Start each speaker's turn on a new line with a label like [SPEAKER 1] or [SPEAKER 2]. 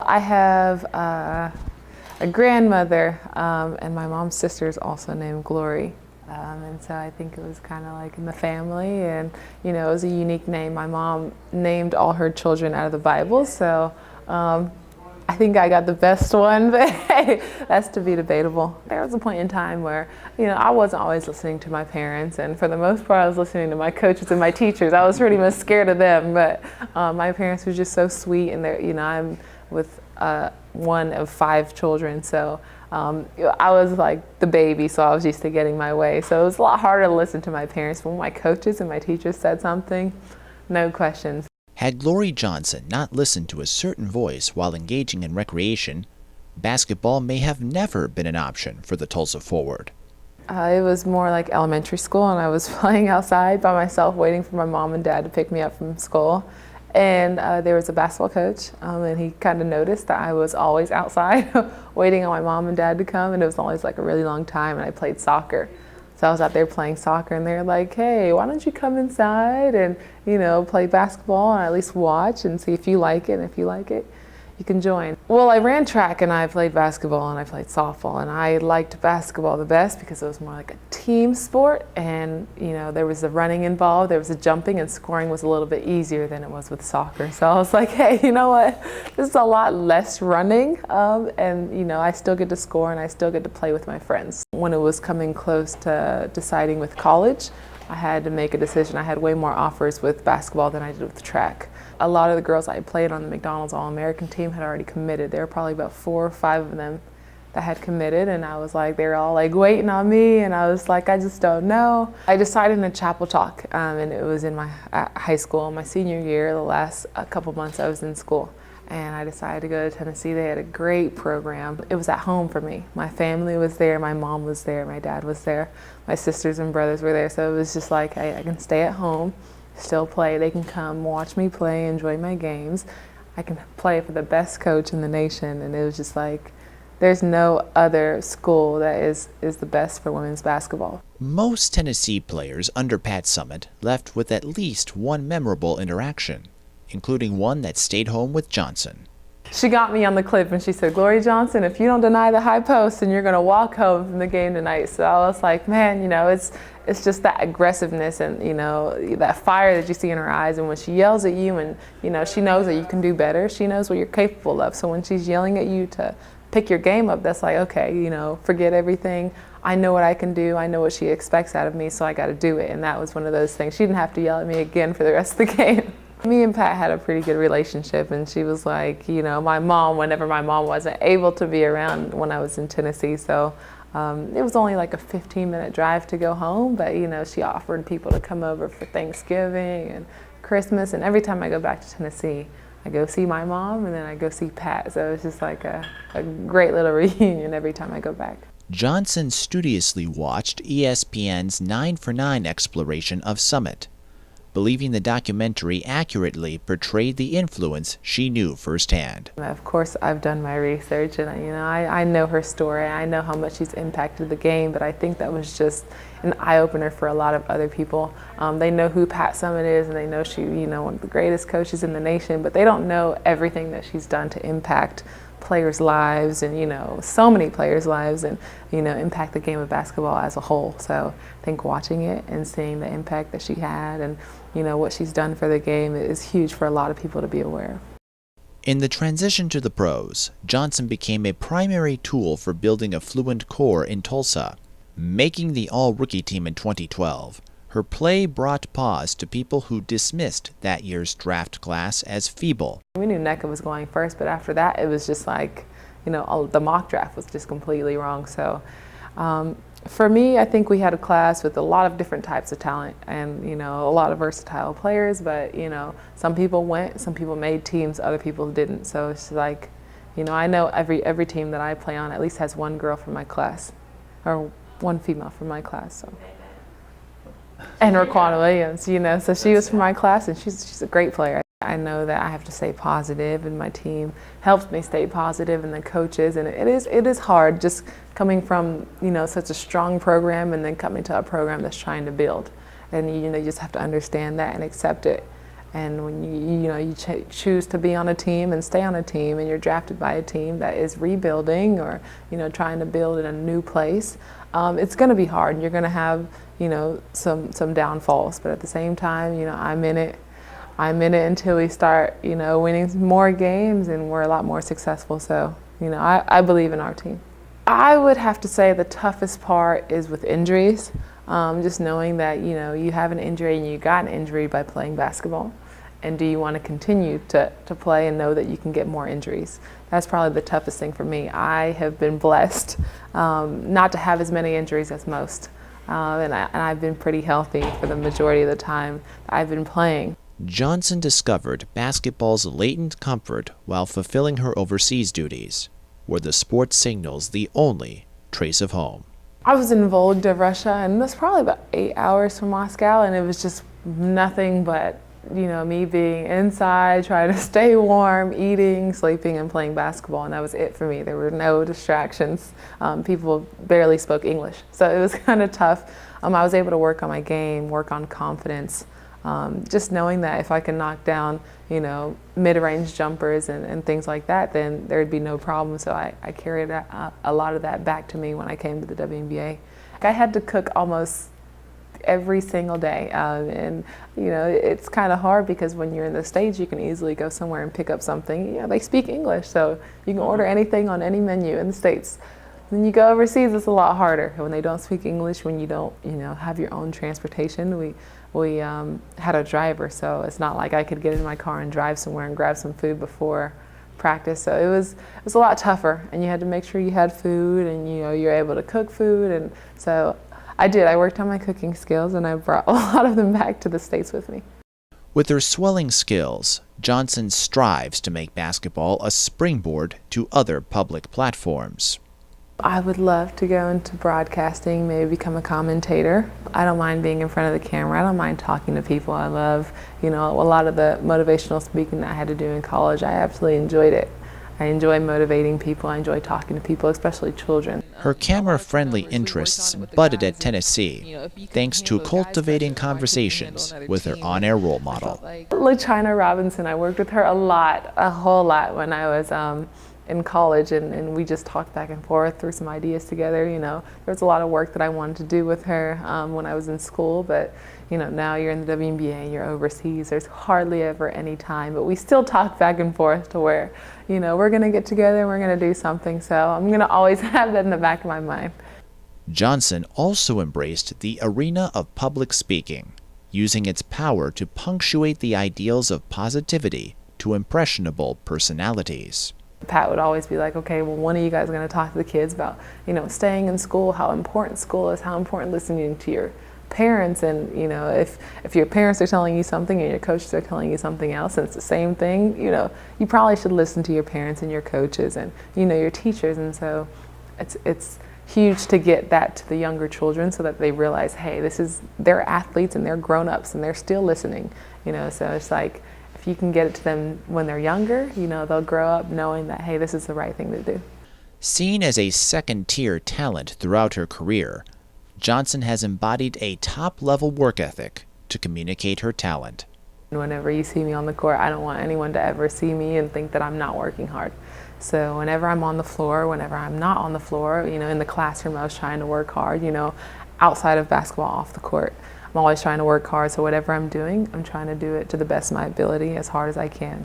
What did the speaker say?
[SPEAKER 1] I have a grandmother, and my mom's sister is also named Glory. And so I think it was kind of like in the family, and it was a unique name. My mom named all her children out of the Bible, so I think I got the best one, but hey, that's to be debatable. There was a point in time where, I wasn't always listening to my parents, and for the most part I was listening to my coaches and my teachers. I was pretty much scared of them, but my parents were just so sweet, and I'm with one of 5 children, so I was like the baby, so I was used to getting my way. So it was a lot harder to listen to my parents, but when my coaches and my teachers said something, no questions.
[SPEAKER 2] Had Glory Johnson not listened to a certain voice while engaging in recreation, basketball may have never been an option for the Tulsa forward.
[SPEAKER 1] It was more like elementary school, and I was playing outside by myself waiting for my mom and dad to pick me up from school. And there was a basketball coach, and he kind of noticed that I was always outside waiting on my mom and dad to come, and it was always like a really long time, and I played soccer. So I was out there playing soccer, and they're like, hey, why don't you come inside and, play basketball and at least watch and see if you like it, and if you like it, you can join. Well, I ran track, and I played basketball, and I played softball, and I liked basketball the best because it was more like a team sport, and there was the running involved, there was the jumping, and scoring was a little bit easier than it was with soccer. So I was like, hey, you know what, this is a lot less running, and I still get to score, and I still get to play with my friends. When it was coming close to deciding with college, I had to make a decision. I had way more offers with basketball than I did with track. A lot of the girls I played on the McDonald's All-American team had already committed. There were probably about 4 or 5 of them that had committed, and I was like, they were all like waiting on me, and I was like, I just don't know. I decided in a chapel talk, and it was in my high school, my senior year, the last couple months I was in school. And I decided to go to Tennessee. They had a great program. It was at home for me. My family was there, my mom was there, my dad was there, my sisters and brothers were there. So it was just like, hey, I can stay at home, still play. They can come watch me play, enjoy my games. I can play for the best coach in the nation. And it was just like, there's no other school that is the best for women's basketball.
[SPEAKER 2] Most Tennessee players under Pat Summitt left with at least one memorable interaction, including one that stayed home with Johnson.
[SPEAKER 1] She got me on the clip, and she said, Glory Johnson, if you don't deny the high post, then you're going to walk home from the game tonight. So I was like, man, it's just that aggressiveness and, that fire that you see in her eyes. And when she yells at you and, she knows that you can do better, she knows what you're capable of. So when she's yelling at you to pick your game up, that's like, okay, forget everything. I know what I can do. I know what she expects out of me, so I got to do it. And that was one of those things. She didn't have to yell at me again for the rest of the game. Me and Pat had a pretty good relationship, and she was like, my mom, whenever my mom wasn't able to be around when I was in Tennessee, so it was only like a 15-minute drive to go home, but she offered people to come over for Thanksgiving and Christmas, and every time I go back to Tennessee, I go see my mom, and then I go see Pat, so it's just like a great little reunion every time I go back.
[SPEAKER 2] Johnson studiously watched ESPN's 9 for 9 exploration of Summitt, believing the documentary accurately portrayed the influence she knew firsthand.
[SPEAKER 1] Of course, I've done my research, and I know her story. I know how much she's impacted the game, but I think that was just an eye-opener for a lot of other people. They know who Pat Summitt is, and they know she, one of the greatest coaches in the nation, but they don't know everything that she's done to impact players' lives and, so many players' lives and, impact the game of basketball as a whole. So I think watching it and seeing the impact that she had and, what she's done for the game is huge for a lot of people to be aware of.
[SPEAKER 2] In the transition to the pros, Johnson became a primary tool for building a fluent core in Tulsa. Making the all-rookie team in 2012, her play brought pause to people who dismissed that year's draft class as feeble.
[SPEAKER 1] We knew NECA was going first, but after that it was just like, the mock draft was just completely wrong. So for me, I think we had a class with a lot of different types of talent and, a lot of versatile players, but, some people went, some people made teams, other people didn't. So it's like, I know every team that I play on at least has one girl from my class, or one female from my class. So. And Raquan Williams, so she was from my class, and she's a great player. I know that I have to stay positive, and my team helps me stay positive, and the coaches, and it is hard just coming from such a strong program and then coming to a program that's trying to build, and you just have to understand that and accept it, And when you choose to be on a team and stay on a team, and you're drafted by a team that is rebuilding or trying to build in a new place, it's going to be hard. You're going to have some downfalls, but at the same time, I'm in it. I'm in it until we start winning more games and we're a lot more successful. So I believe in our team. I would have to say the toughest part is with injuries. Just knowing that you have an injury and you got an injury by playing basketball, and do you want to continue to play and know that you can get more injuries? That's probably the toughest thing for me. I have been blessed not to have as many injuries as most, and I've been pretty healthy for the majority of the time I've been playing.
[SPEAKER 2] Johnson discovered basketball's latent comfort while fulfilling her overseas duties. Were the sports signals the only trace of home?
[SPEAKER 1] I was in Volga, Russia, and it was probably about 8 hours from Moscow, and it was just nothing but me being inside, trying to stay warm, eating, sleeping, and playing basketball, and that was it for me. There were no distractions. People barely spoke English, so it was kind of tough. I was able to work on my game, work on confidence, just knowing that if I can knock down, mid-range jumpers and things like that, then there'd be no problem. So I carried a lot of that back to me when I came to the WNBA. I had to cook almost every single day, and it's kind of hard because when you're in the States, you can easily go somewhere and pick up something. They speak English, so you can order anything on any menu in the States. When you go overseas, it's a lot harder. When they don't speak English, when you don't, have your own transportation. We had a driver, so it's not like I could get in my car and drive somewhere and grab some food before practice. So it was a lot tougher, and you had to make sure you had food, and you're able to cook food. And so I did. I worked on my cooking skills, and I brought a lot of them back to the States with me.
[SPEAKER 2] With her swelling skills, Johnson strives to make basketball a springboard to other public platforms.
[SPEAKER 1] I would love to go into broadcasting, maybe become a commentator. I don't mind being in front of the camera. I don't mind talking to people. I love, a lot of the motivational speaking that I had to do in college. I absolutely enjoyed it. I enjoy motivating people. I enjoy talking to people, especially children.
[SPEAKER 2] Her camera-friendly interests budded at Tennessee, thanks to cultivating conversations with her on-air role model.
[SPEAKER 1] LaChina Robinson, I worked with her a whole lot when I was in college, and we just talked back and forth through some ideas together. There was a lot of work that I wanted to do with her when I was in school, but now you're in the WNBA, you're overseas, there's hardly ever any time, but we still talk back and forth to where we're going to get together and we're going to do something, so I'm going to always have that in the back of my mind.
[SPEAKER 2] Johnson also embraced the arena of public speaking, using its power to punctuate the ideals of positivity to impressionable personalities.
[SPEAKER 1] Pat would always be like, okay, well, when are you guys going to talk to the kids about, staying in school, how important school is, how important listening to your parents, and, if your parents are telling you something and your coaches are telling you something else, and it's the same thing, you probably should listen to your parents and your coaches and, your teachers. And so it's huge to get that to the younger children so that they realize, hey, they're athletes and they're grown-ups and they're still listening, so it's like, if you can get it to them when they're younger, they'll grow up knowing that, hey, this is the right thing to do.
[SPEAKER 2] Seen as a second-tier talent throughout her career, Johnson has embodied a top-level work ethic to communicate her talent.
[SPEAKER 1] Whenever you see me on the court, I don't want anyone to ever see me and think that I'm not working hard. So whenever I'm on the floor, whenever I'm not on the floor, in the classroom, I was trying to work hard, outside of basketball, off the court. I'm always trying to work hard, so whatever I'm doing, I'm trying to do it to the best of my ability, as hard as I can.